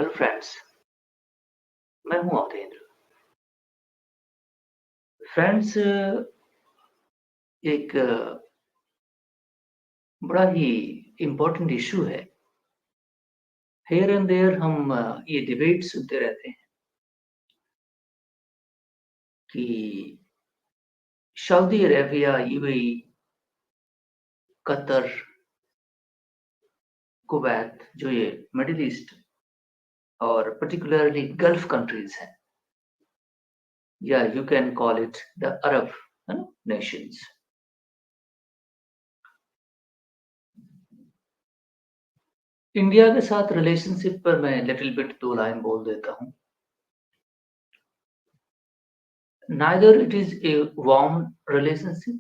Hello friends, मैं हूं अवधेंद्र। Friends, एक बड़ा ही इम्पोर्टेंट इशू है। हियर एंड देयर हम ये डिबेट सुनते रहते हैं कि Saudi Arabia, UAE, Qatar, Kuwait, जो ये मिडिल ईस्ट और पर्टिकुलरली गल्फ कंट्रीज हैं, या you can call it the Arab Nations. India के साथ रिलेशनशिप पर मैं लिटिल बिट दो लाइन बोल देता हूं। Neither it is a warm relationship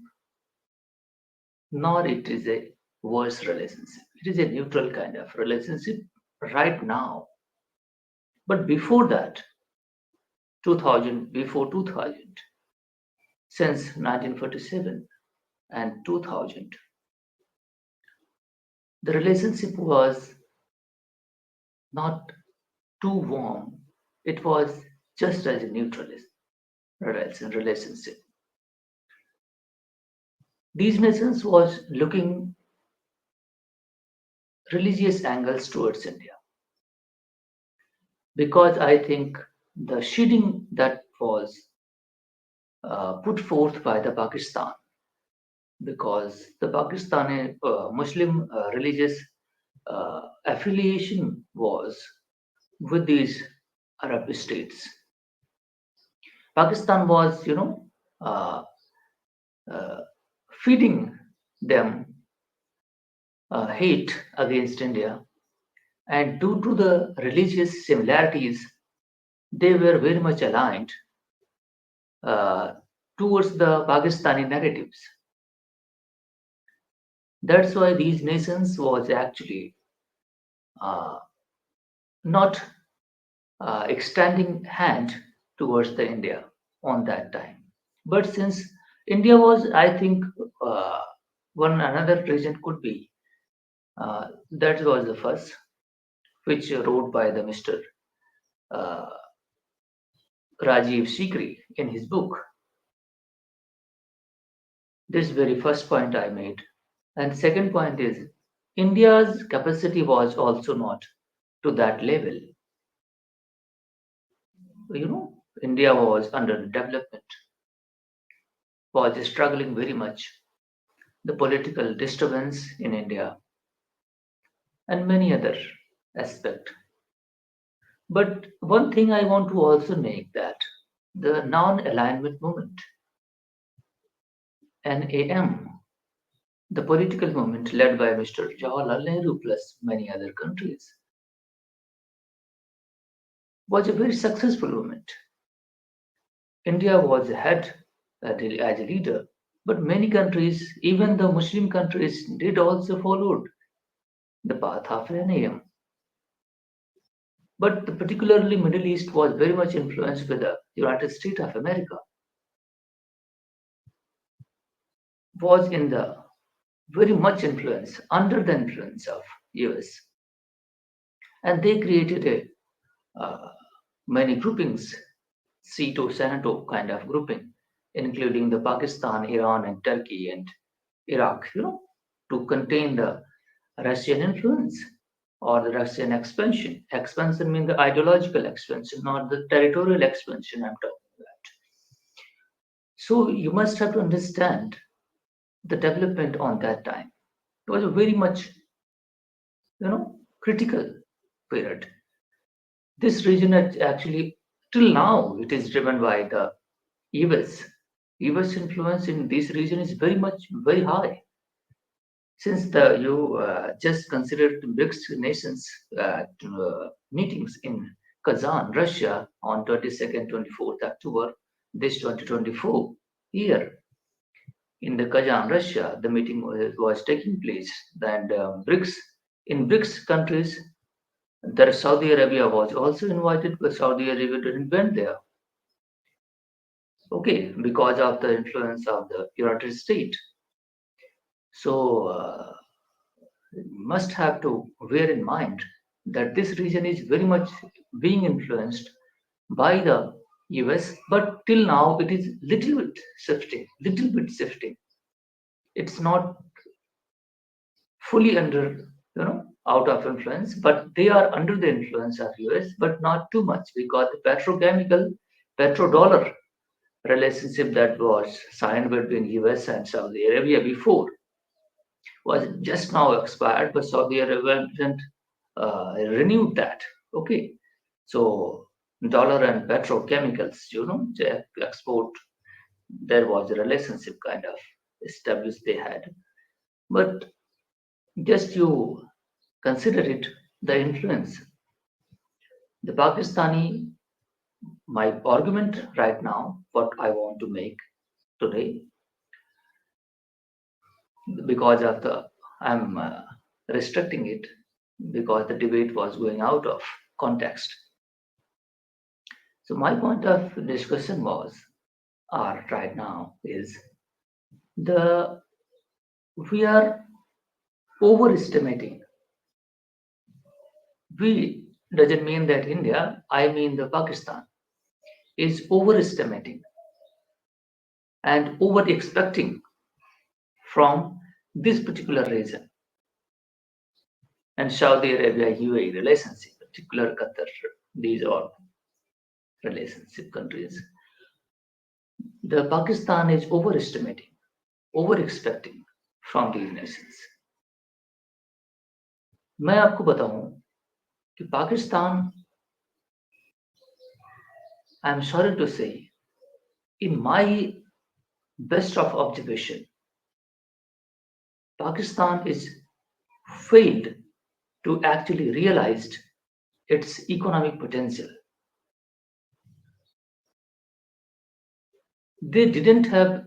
nor it is a worse relationship. It is a neutral kind of relationship right now. But before that, 2000, before 2000, since 1947 and 2000, the relationship was not too warm. It was just as a neutral relationship. These nations was looking religious angles towards India, because I think the shielding that was put forth by the Pakistan, because the Pakistani Muslim religious affiliation was with these Arab states. Pakistan was, uh, uh, feeding them hate against India, and due to the religious similarities, they were very much aligned uh, towards the Pakistani narratives. That's why these nations was actually uh, not extending hand towards the India on that time. But since India was, I think, one another region could be that was the first, which wrote by the Mr. Uh, Rajiv Sikri in his book. This very first point I made, and second point is India's capacity was also not to that level. India was under development, was struggling very much, the political disturbance in India, and many other aspects. But one thing I want to also make that the non-alignment movement, NAM, the political movement led by Mr. Jawaharlal Nehru plus many other countries, was a very successful movement. India was ahead as a leader, but many countries, even the Muslim countries, did also followed the path of NAM. But particularly Middle East was very much influenced by the United States of America, was in the very much influence, under the influence of US. And they created many groupings, CETO, Senato kind of grouping, including the Pakistan, Iran, and Turkey and Iraq, to contain the Russian influence or the Russian expansion. Expansion means the ideological expansion, not the territorial expansion I'm talking about. So you must have to understand the development on that time. It was a very much, critical period. This region actually, till now, it is driven by the US. US influence in this region is very much very high. Since the you just considered the BRICS nations meetings in Kazan, Russia on 22nd, 24th October this 2024 year. In the Kazan, Russia, the meeting was taking place, and BRICS in BRICS countries, there Saudi Arabia was also invited, but Saudi Arabia didn't went there. Okay, because of the influence of the United States. So must have to bear in mind that this region is very much being influenced by the US, but till now it is little bit shifting. It's not fully under, out of influence, but they are under the influence of US, but not too much because the petrochemical, petrodollar relationship that was signed between US and Saudi Arabia before was just now expired, but Saudi Arabia didn't renewed that. Okay, so dollar and petrochemicals, the export, there was a relationship kind of established they had, but just you consider it, the influence. The Pakistani, my argument right now, what I want to make today, because of the, I'm restricting it because the debate was going out of context. So my point of discussion was, or right now, is the we are overestimating. We doesn't mean that India, I mean the Pakistan, is overestimating and over expecting from this particular region and Saudi Arabia UAE relationship, particular Qatar, these are relationship countries. The Pakistan is overestimating, over expecting from these nations. मैं आपको बताऊं कि Pakistan, I am sorry to say, in my best of observation, Pakistan is failed to actually realize its economic potential. They didn't have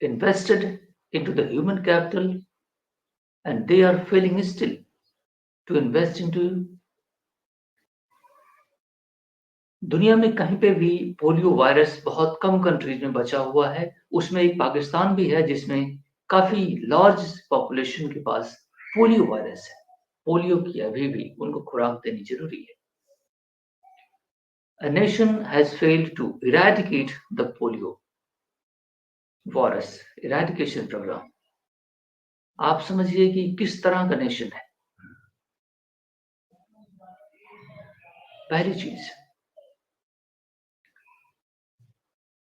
invested into the human capital, and they are failing still to invest into. दुनिया में कहीं पे भी polio virus बहुत कम countries में बचा हुआ है, उसमें एक पाकिस्तान भी है जिसमें काफी लार्ज पॉपुलेशन के पास पोलियो वायरस है। पोलियो की अभी भी उनको खुराक देनी जरूरी है। A nation has failed to eradicate the polio virus eradication program. आप समझिए कि किस तरह का नेशन है। पहली चीज।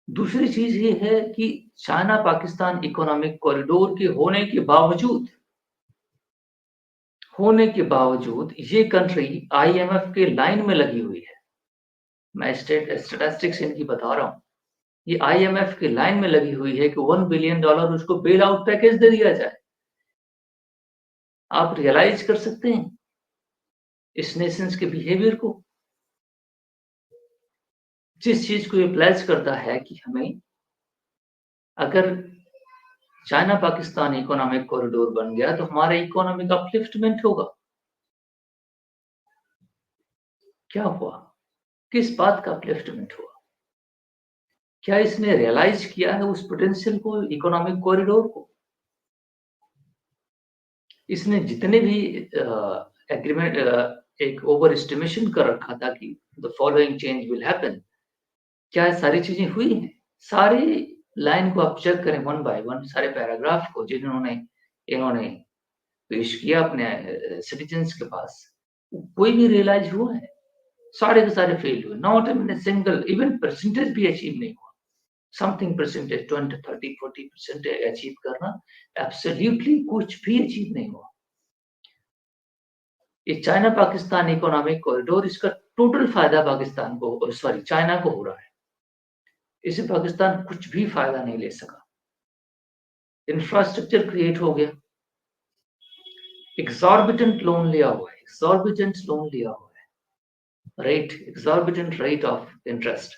दूसरी चीज ये है कि चाइना पाकिस्तान इकोनॉमिक कॉरिडोर के होने के बावजूद ये कंट्री आईएमएफ के लाइन में लगी हुई है। मैं स्टैटिस्टिक्स इनकी बता रहा हूं। ये आईएमएफ के लाइन में लगी हुई है कि $1 बिलियन उसको बेल आउट पैकेज दे दिया जाए। आप रियलाइज कर सकते हैं इस नेशंस के बिहेवियर को, जिस चीज को ये प्लेज करता है कि हमें, अगर चाइना पाकिस्तान इकोनॉमिक कॉरिडोर बन गया तो हमारा इकोनॉमिक अपलिफ्टमेंट होगा। क्या हुआ? किस बात का अपलिफ्टमेंट हुआ? क्या इसने रियलाइज किया है उस पोटेंशियल को, इकोनॉमिक कॉरिडोर को? इसने जितने भी एग्रीमेंट एक ओवर एस्टिमेशन कर रखा था कि the following change will happen, क्या सारी चीजें हुई हैं? सारी लाइन को आप चेक करें वन बाय वन, सारे पैराग्राफ को जिन्होंने इन्होंने पेश किया अपने सिटीजन्स के पास, कोई भी रियलाइज हुआ है? सारे के सारे फेल हुए। Not even single, even percentage भी अचीव नहीं हुआ। समथिंग परसेंटेज 20, 30, 40% अचीव करना, एब्सोल्युटली कुछ भी अचीव नहीं हुआ। ये चाइना पाकिस्तान इकोनॉमिक कॉरिडोर, इसका टोटल फायदा पाकिस्तान को, सॉरी चाइना को हो रहा है। इससे पाकिस्तान कुछ भी फायदा नहीं ले सका। इंफ्रास्ट्रक्चर क्रिएट हो गया, एक्सॉर्बिटेंट लोन लिया हुआ है, एक्सॉर्बिटेंट रेट ऑफ इंटरेस्ट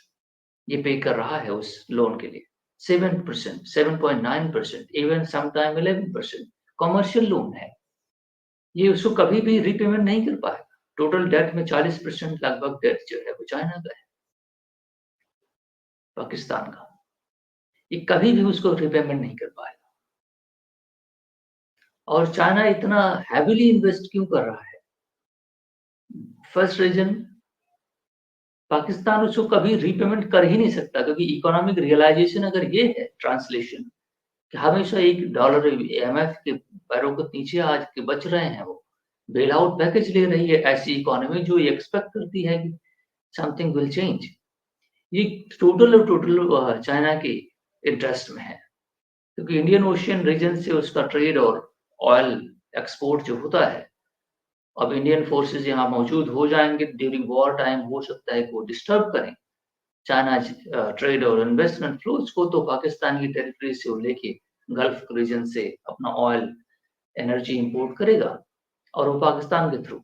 ये पे कर रहा है उस लोन के लिए। 7%, 7.9%, इवन समटाइम 11%। कॉमर्शियल लोन है, ये उसको कभी भी रीपेमेंट नहीं कर पाएगा। टोटल डेट में 40% लगभग डेट जो है वो चाइना का है, पाकिस्तान का। ये कभी भी उसको रीपेमेंट नहीं कर पाएगा। और चाइना इतना हैवीली इन्वेस्ट क्यों कर रहा है? फर्स्ट रीज़न, पाकिस्तान उसको कभी रीपेमेंट कर ही नहीं सकता क्योंकि इकोनॉमिक रियलाइज़ेशन अगर ये है ट्रांसलेशन कि हमेशा $1 IMF के पैरों के नीचे आज के बच रहे हैं वो। बेल आउट पैकेज ले रही है ऐसी इकोनॉमी जो ये एक्सपेक्ट करती है कि समथिंग विल चेंज। ये टोटल चाइना के इंटरेस्ट में है क्योंकि इंडियन ओशियन रीजन से उसका ट्रेड और ऑयल एक्सपोर्ट जो होता है, अब इंडियन फोर्सेस यहाँ मौजूद हो जाएँगे ड्यूरिंग वॉर टाइम हो सकता है कि वो डिस्टर्ब करें चाइनाज़ ट्रेड और इन्वेस्टमेंट फ्लोज़ को तो पाकिस्तान की टेरिटरी से वो लेके गल्फ रीजन से अपना ऑयल, एनर्जी इंपोर्ट करेगा और वो पाकिस्तान के थ्रू।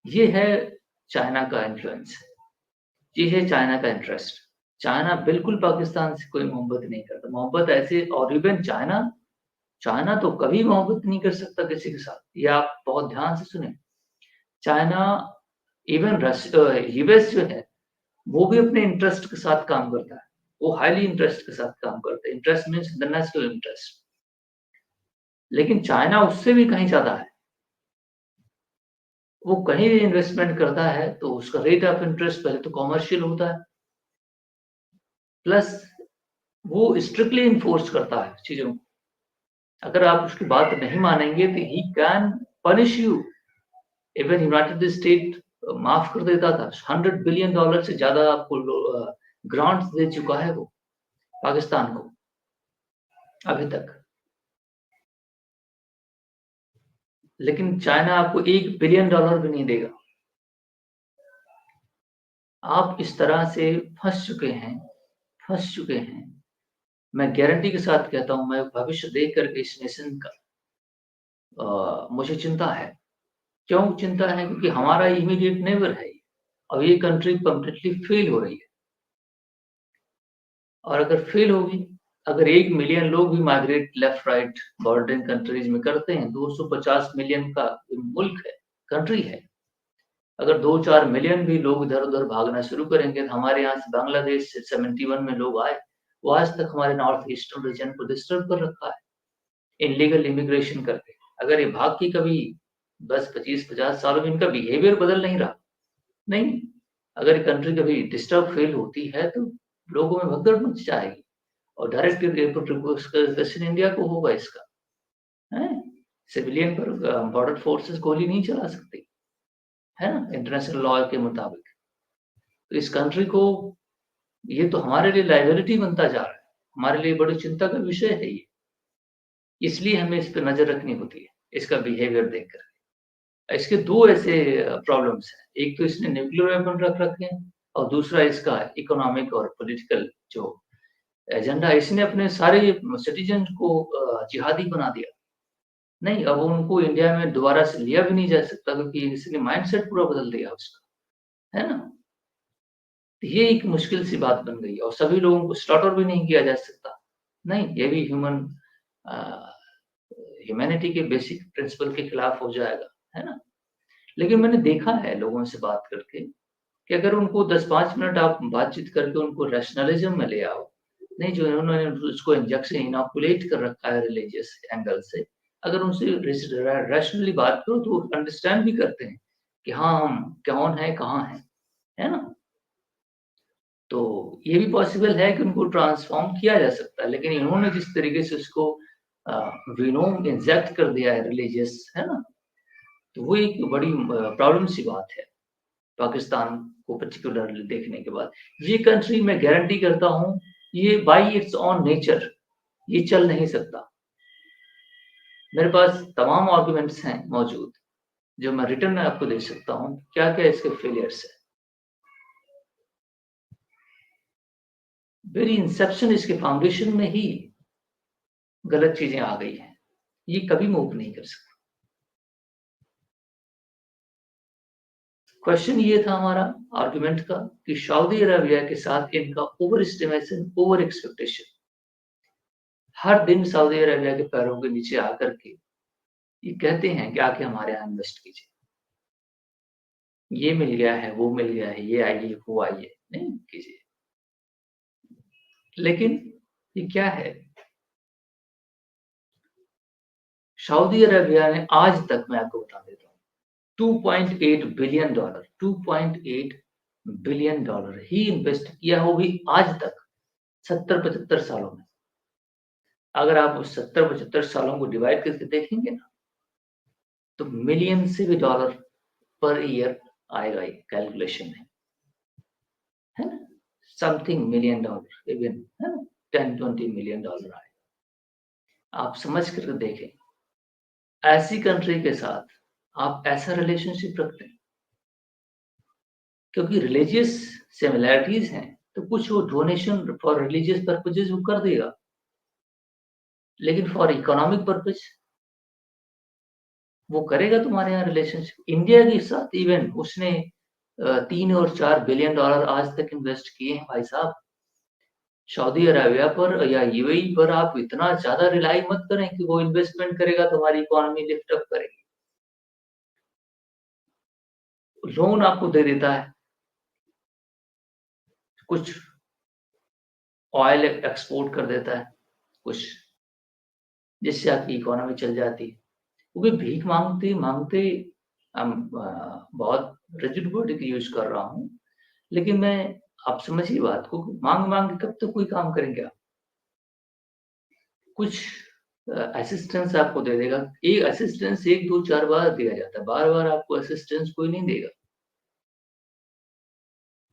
ये है चाइना का इन्फ्लुएंस, ये है चाइना का इंटरेस्ट। चाइना बिल्कुल पाकिस्तान से कोई मोहब्बत नहीं करता। मोहब्बत ऐसे और इवन चाइना चाइना तो कभी मोहब्बत नहीं कर सकता किसी के साथ। ये आप बहुत ध्यान से सुनें। चाइना इवन यूएस जो है, वो भी अपने इंटरेस्ट के साथ काम करता है। वो हाइली इंटरेस्ट के साथ काम करता है। Interest means the national interest. लेकिन चाइना उससे भी कहीं ज़्यादा है। वो कहीं भी इन्वेस्टमेंट करता है तो उसका रेट ऑफ इंटरेस्ट पहले तो कमर्शियल होता है। प्लस वो स्ट्रिक्टली एनफोर्स करता है चीज़ों को। अगर आप उसकी बात नहीं मानेंगे तो he can punish you. Even United state माफ कर देता था। $100 बिलियन से ज़्यादा आपको ग्रांट्स दे चुका है वो पाकिस्तान को अभी तक। लेकिन चाइना आपको $1 बिलियन भी नहीं देगा। आप इस तरह से फँस चुके हैं। मैं गारंटी के साथ कहता हूँ, मैं भविष्य देख कर के इस नेशन का मुझे चिंता है। क्यों चिंता है? क्योंकि हमारा इमीडिएट नेबर है ये। और ये कंट्री कंप्लीटली फेल हो रही है। और अगर फेल होगी, अगर 1 मिलियन लोग भी migrate left right bordering countries में करते हैं, 250 मिलियन का मुल्क है, कंट्री है। अगर 2-4 मिलियन भी लोग इधर-उधर भागना शुरू करेंगे, तो हमारे यहाँ से बांग्लादेश से 71 में लोग आए, वो आज तक हमारे नॉर्थ ईस्टर्न रीजन को डिस्टर्ब कर रखा है, इल्लीगल इमिग्रेशन करके। अगर ये भाग के कभी 10, 25, 50 सालों में इनका बिहेवियर बदल नहीं रहा, नहीं, अगर ये कंट्री कभी डिस्टर्ब फ़ील होती है, तो लोगों में भगदड़ मच जाएगी और डायरेक्ट रिpercussion इंडिया को होगा इसका, हैं? सिविलियन पर बॉर्डर फोर्सेस गोली नहीं चला सकती, है ना? इंटरनेशनल लॉ के मुताबिक। तो इस कंट्री को ये तो हमारे लिए लायबिलिटी बनता जा रहा है, हमारे लिए बड़ी चिंता का विषय है ये। इसलिए हमें इस पे नज़र रखनी होती है, इसका बिहेवियर देखकर। इसके 2 ऐसे प्रॉब्लम्स हैं, एक तो इसने न्यूक्लियर वेपन रख रखे हैं और दूसरा इसका इकोनॉमिक और पॉलिटिकल जो एजेंडा है, इसने अपने सारे सिटीज़न को जिहादी बना दिया। नहीं, अब उनको इंडिया में दोबारा से लिया भी नहीं जा सकता क्योंकि इसने माइंडसेट पूरा बदल दिया उसका, है ना? तो ये एक मुश्किल सी बात बन गई और सभी लोगों को स्लॉटर भी नहीं किया जा सकता। नहीं, ये भी अ, ह्यूमैनिटी के बेसिक प्रिंसिपल के खिलाफ हो जाएगा, है ना? लेकिन मैंने देखा है लोगों से बात करके कि अगर उनको 10-5 मिनट आप बातचीत करके उनको रैशनलिज़्म में ले आओ, नहीं जो उन्होंने उसको इंजेक्शन इनोकुलेट कर रखा है रिलीजियस एंगल से, अगर उनसे रैशनली बात करो तो वो अंडरस्टैंड भी करते हैं कि हाँ, हम कौन हैं, कहाँ हैं, है ना? तो ये भी पॉसिबल है कि उनको ट्रांसफ़ॉर्म किया जा सकता है, लेकिन इन्होंने जिस तरीके से उसको अ, विनोम इंजेक्ट कर दिया है रिलीजियस, है ना? तो वो एक बड़ी प्रॉब्लम सी बात है, पाकिस्तान को पार्टिकुलरली देखने के बाद। ये कंट्री मैं गारंटी करता हूँ, ये बाय इट्स ओन नेचर ये चल नहीं सकता। मेरे पास तमाम आर्गुमेंट्स हैं मौजूद, जो मैं रिटन में आपको दे सकता हूँ, क्या-क्या इसके फेलियर्स हैं। वेरी इंसेप्शन इसके फाउंडेशन में ही गलत चीज़ें आ गई हैं। ये कभी मूव नहीं कर सकता। क्वेश्चन ये था हमारा आर्गुमेंट का कि सऊदी अरेबिया के साथ इनका ओवर एस्टिमेशन, ओवर एक्सपेक्टेशन। हर दिन सऊदी अरेबिया के पैरों के नीचे आकर के ये कहते हैं कि आके हमारे यहाँ इन्वेस्ट कीजिए। ये मिल गया है, वो मिल गया है, ये आइए, वो आइए, नहीं कीजिए। लेकिन ये क्या है? सऊदी अरेबिया ने आज तक मैं आपको बता देता हूँ, $2.8 बिलियन, $2.8 बिलियन ही इन्वेस्ट किया, वो भी आज तक 70-75 सालों में। अगर आप उस 70-75 सालों को डिवाइड करके देखेंगे ना, तो मिलियन से भी डॉलर पर ईयर आएगा ये कैलकुलेशन में, है ना? समथिंग मिलियन डॉलर इवन, है ना? 10-20 मिलियन डॉलर आएगा। आप समझ कर देखें, ऐसी कंट्री के साथ आप ऐसा रिलेशनशिप रखते हैं, क्योंकि रिलीजियस सिमिलैरिटीज हैं, तो कुछ वो डोनेशन फॉर रिलीजियस पर्पजेज वो कर देगा, लेकिन फॉर इकोनॉमिक पर्पज वो करेगा तुम्हारे यहाँ रिलेशनशिप। इंडिया के साथ इवन उसने 3 और 4 बिलियन डॉलर आज तक इन्वेस्ट किए हैं भाई साहब। सऊदी अरेबिया पर या यूएई पर आप इतना ज़्यादा रिलाई मत करें कि वो इन्वेस्टमेंट करेगा, तुम्हारी इकोनॉमी लिफ्ट अप करेगी। लोन आपको दे देता है, कुछ ऑयल एक्सपोर्ट कर देता है, कुछ जिससे आपकी इकोनॉमी चल जाती है। वो भी भीख माँगते बहुत रिजिड वर्ड की यूज़ कर रहा हूँ, लेकिन मैं आप समझिए बात को, माँग-माँग के कब तक कोई काम करेंगे आप? कुछ असिस्टेंस आपको दे देगा। ये असिस्टेंस 1, 2, 4 बार दिया जाता है, बार-बार आपको असिस्टेंस कोई नहीं देगा।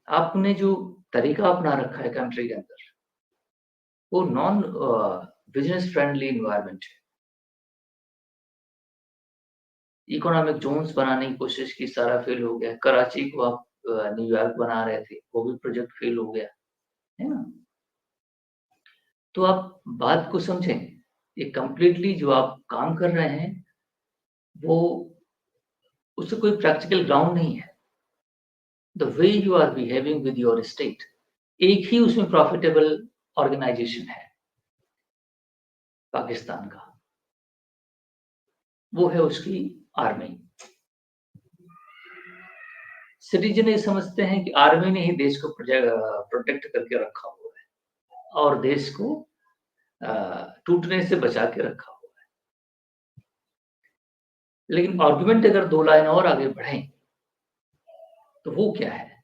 आपने जो तरीका अपना रखा है कंट्री के अंदर, वो नॉन बिज़नेस फ्रेंडली एनवायरनमेंट है। इकोनॉमिक ज़ोन्स बनाने की कोशिश की, सारा फेल हो गया। कराची को आप न्यूयॉर्क बना रहे थे, वो भी प्रोजेक्ट फेल हो गया, है ना? तो आप बात को समझें, ये कंप्लीटली जो आप काम कर रहे हैं, वो उससे कोई प्रैक्टिकल ग्राउंड नहीं है। The way you are behaving with your state, एक ही उसमें प्रॉफिटेबल ऑर्गेनाइजेशन है पाकिस्तान का, वो है उसकी आर्मी। सिटीजन ये समझते हैं कि आर्मी ने ही देश को प्रोटेक्ट करके रखा हुआ है और देश को टूटने से बचा के रखा हुआ है। लेकिन आर्गुमेंट अगर 2 लाइन और आगे बढ़ें, तो वो क्या है?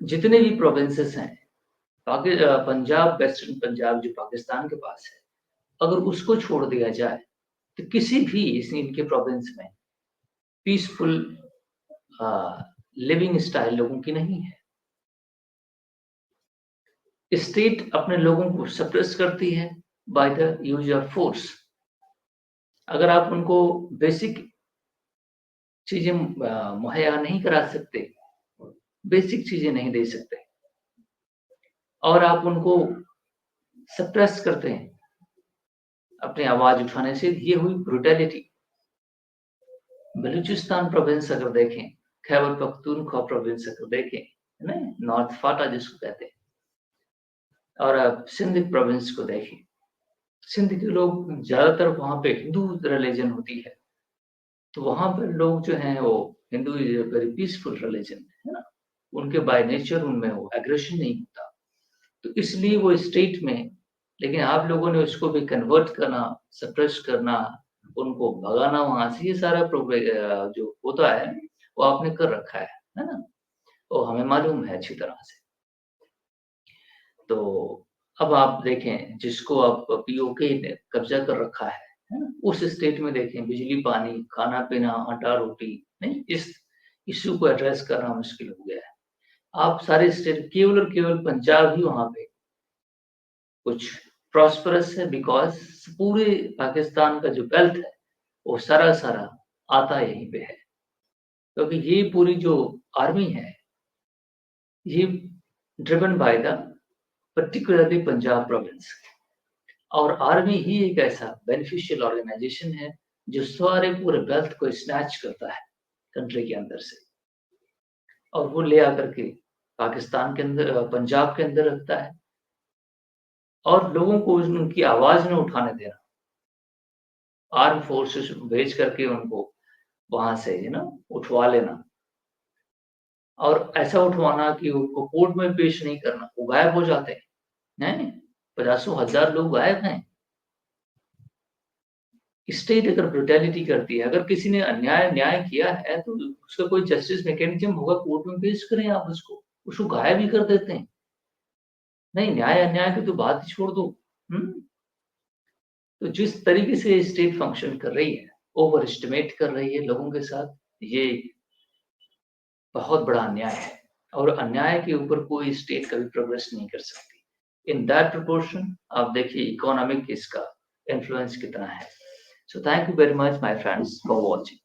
जितने भी प्रोविंसेस हैं, पंजाब, वेस्टर्न पंजाब जो पाकिस्तान के पास है, अगर उसको छोड़ दिया जाए, तो किसी भी इनके प्रोविंस में पीसफुल अ, लिविंग स्टाइल लोगों की नहीं है। स्टेट अपने लोगों को सप्रेस करती है by the use of force. अगर आप उनको बेसिक चीज़ें मुहैया नहीं करा सकते, बेसिक चीज़ें नहीं दे सकते और आप उनको सप्रेस करते हैं अपनी आवाज़ उठाने से, ये हुई ब्रूटैलिटी। बलूचिस्तान प्रोविंस अगर देखें, खैबर पख्तूनख्वा प्रोविंस अगर देखें, है ना? नॉर्थ फाटा जिसको कहते हैं, और आप सिंध प्रोविंस को देखें, सिंध के लोग ज़्यादातर वहाँ पे हिंदू रिलीजन होती है, तो वहाँ पर लोग जो हैं वो Hindu is a very peaceful religion, है ना? उनके बाय नेचर उनमें वो एग्रेशन नहीं होता, तो इसलिए वो स्टेट में, लेकिन आप लोगों ने उसको भी कन्वर्ट करना, सप्रेस करना, उनको भगाना वहाँ से, ये सारा जो होता है, वो आपने कर रखा है ना? वो हमें मालूम है अच्छी तरह से। तो अब आप देखें, जिसको आप पीओके ने कब्ज़ा कर रखा है ना? उस स्टेट में देखें बिजली, पानी, खाना-पीना, आटा-रोटी नहीं, इस इश्यू को एड्रेस करना मुश्किल हो गया है। आप सारे स्टेट, केवल और केवल पंजाब ही वहाँ पे कुछ प्रॉस्पेरस है, बिकॉज़ पूरे पाकिस्तान का जो वेल्थ है, वो सारा-सारा आता यहीं पे है। क्योंकि ये पूरी जो आर्मी है, ये driven by the particularly Punjab province, और आर्मी ही एक ऐसा बेनिफिशियल ऑर्गेनाइजेशन है, जो सारे पूरे वेल्थ को स्नैच करता है कंट्री के अंदर से और वो ले आकर के पाकिस्तान के अंदर, पंजाब के अंदर रखता है और लोगों को उनकी आवाज़ ना उठाने देना, आर्म फोर्सेस भेज करके उनको वहाँ से उठवा लेना और ऐसा उठवाना कि उनको कोर्ट में पेश नहीं करना, वो गायब हो जाते हैं। पचासों हज़ार लोग गायब हैं। स्टेट अगर ब्रुटैलिटी करती है, अगर किसी ने न्याय किया है तो उसका कोई जस्टिस मैकेनिज्म होगा, कोर्ट में पेश करें आप उसको गायब ही कर देते हैं। नहीं, न्याय अन्याय की तो बात ही छोड़ दो। हुँ? तो जिस तरीके से स्टेट फंक्शन कर रही है, ओवर एस्टिमेट कर रही है लोगों के साथ, ये बहुत बड़ा अन्याय है और अन्याय के ऊपर कोई स्टेट कभी प्रोग्रेस नहीं कर सकती। इन दैट प्रोपोर्शन आप देखिए इकोनॉमिक इसका इन्फ्लुएंस कितना है। So thank you very much my friends for watching.